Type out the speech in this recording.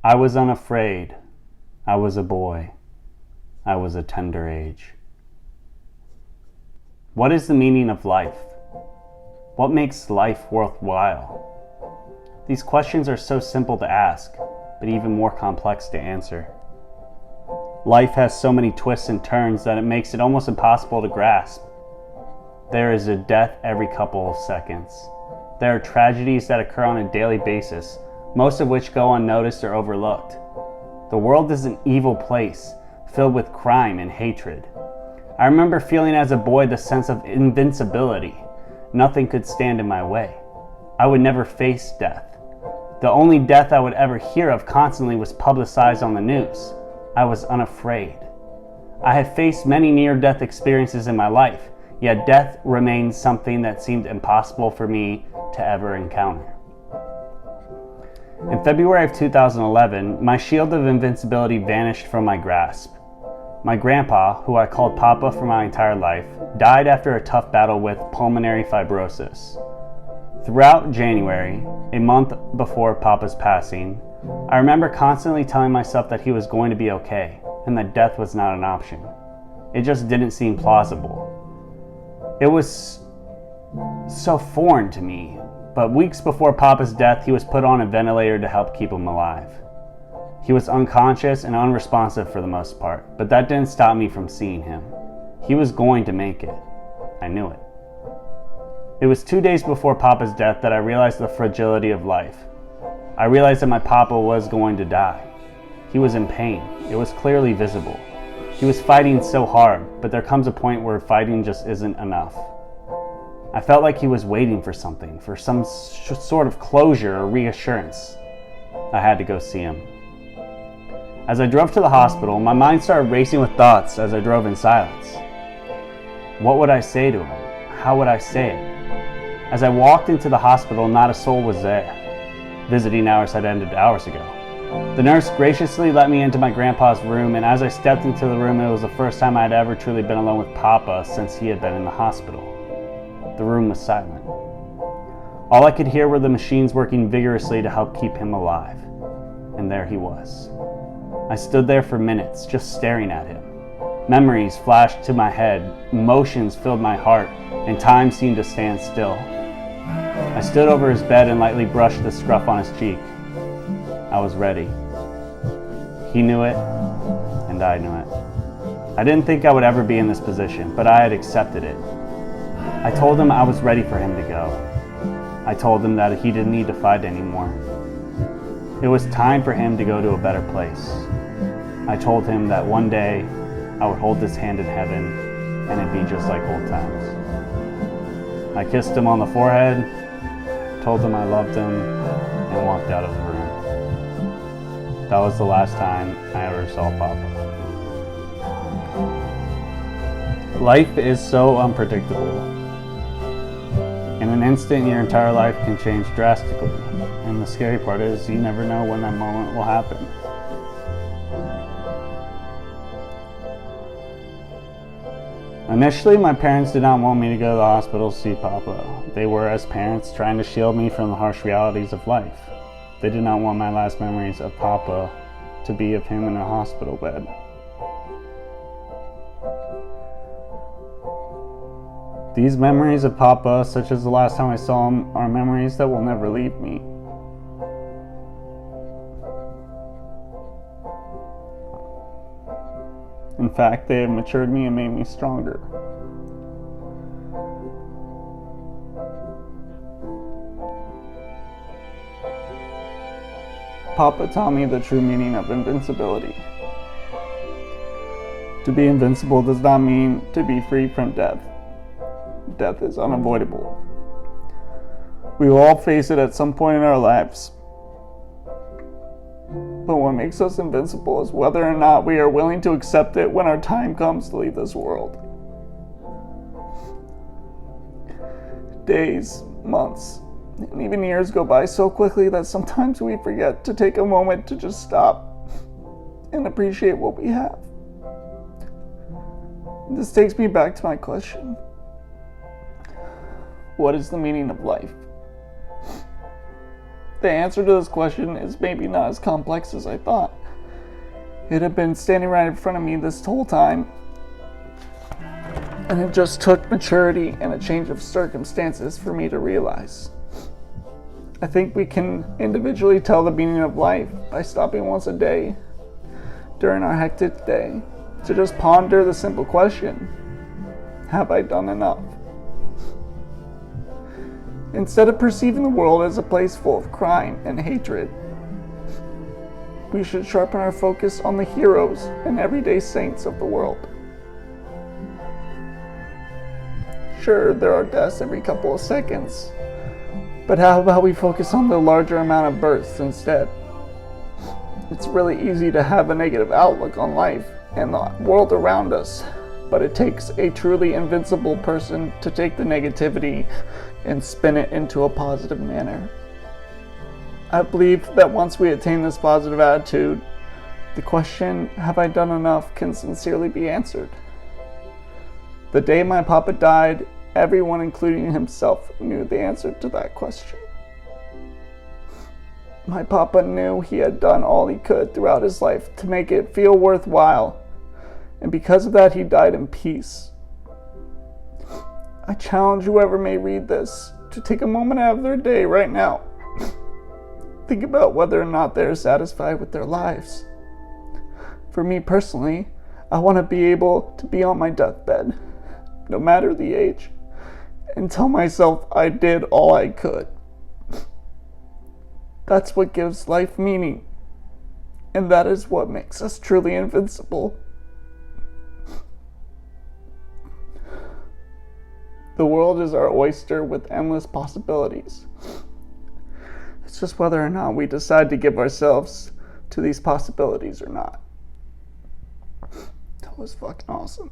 I was unafraid. I was a boy. I was a tender age. What is the meaning of life? What makes life worthwhile? These questions are so simple to ask, but even more complex to answer. Life has so many twists and turns that it makes it almost impossible to grasp. There is a death every couple of seconds. There are tragedies that occur on a daily basis, most of which go unnoticed or overlooked. The world is an evil place, filled with crime and hatred. I remember feeling as a boy the sense of invincibility. Nothing could stand in my way. I would never face death. The only death I would ever hear of constantly was publicized on the news. I was unafraid. I had faced many near-death experiences in my life, yet death remained something that seemed impossible for me to ever encounter. In February of 2011, my shield of invincibility vanished from my grasp. My grandpa, who I called Papa for my entire life, died after a tough battle with pulmonary fibrosis. Throughout January, a month before Papa's passing, I remember constantly telling myself that he was going to be okay and that death was not an option. It just didn't seem plausible. It was so foreign to me, but weeks before Papa's death, he was put on a ventilator to help keep him alive. He was unconscious and unresponsive for the most part, but that didn't stop me from seeing him. He was going to make it. I knew it. It was 2 days before Papa's death that I realized the fragility of life. I realized that my Papa was going to die. He was in pain. It was clearly visible. He was fighting so hard, but there comes a point where fighting just isn't enough. I felt like he was waiting for something, for some sort of closure or reassurance. I had to go see him. As I drove to the hospital, my mind started racing with thoughts as I drove in silence. What would I say to him? How would I say it? As I walked into the hospital, not a soul was there. Visiting hours had ended hours ago. The nurse graciously let me into my grandpa's room, and as I stepped into the room, it was the first time I had ever truly been alone with Papa since he had been in the hospital. The room was silent. All I could hear were the machines working vigorously to help keep him alive. And there he was. I stood there for minutes, just staring at him. Memories flashed to my head, emotions filled my heart, and time seemed to stand still. I stood over his bed and lightly brushed the scruff on his cheek. I was ready. He knew it, and I knew it. I didn't think I would ever be in this position, but I had accepted it. I told him I was ready for him to go. I told him that he didn't need to fight anymore. It was time for him to go to a better place. I told him that one day I would hold his hand in heaven and it'd be just like old times. I kissed him on the forehead, told him I loved him, and walked out of the room. That was the last time I ever saw Papa. Life is so unpredictable. In an instant, your entire life can change drastically. And the scary part is you never know when that moment will happen. Initially, my parents did not want me to go to the hospital to see Papa. They were, as parents, trying to shield me from the harsh realities of life. They did not want my last memories of Papa to be of him in a hospital bed. These memories of Papa, such as the last time I saw him, are memories that will never leave me. In fact, they have matured me and made me stronger. Papa taught me the true meaning of invincibility. To be invincible does not mean to be free from death. Death is unavoidable. We will all face it at some point in our lives. But what makes us invincible is whether or not we are willing to accept it when our time comes to leave this world. Days, months, and even years go by so quickly that sometimes we forget to take a moment to just stop and appreciate what we have. This takes me back to my question. What is the meaning of life? The answer to this question is maybe not as complex as I thought. It had been standing right in front of me this whole time, and it just took maturity and a change of circumstances for me to realize. I think we can individually tell the meaning of life by stopping once a day during our hectic day to just ponder the simple question, have I done enough? Instead of perceiving the world as a place full of crime and hatred, we should sharpen our focus on the heroes and everyday saints of the world. Sure, there are deaths every couple of seconds, but how about we focus on the larger amount of births instead? It's really easy to have a negative outlook on life and the world around us, but it takes a truly invincible person to take the negativity and spin it into a positive manner. I believe that once we attain this positive attitude, the question, have I done enough, can sincerely be answered. The day my papa died, everyone, including himself, knew the answer to that question. My papa knew he had done all he could throughout his life to make it feel worthwhile, and because of that, he died in peace. I challenge whoever may read this to take a moment out of their day right now. Think about whether or not they're satisfied with their lives. For me personally, I want to be able to be on my deathbed, no matter the age, and tell myself I did all I could. That's what gives life meaning, and that is what makes us truly invincible. The world is our oyster with endless possibilities. It's just whether or not we decide to give ourselves to these possibilities or not. That was fucking awesome.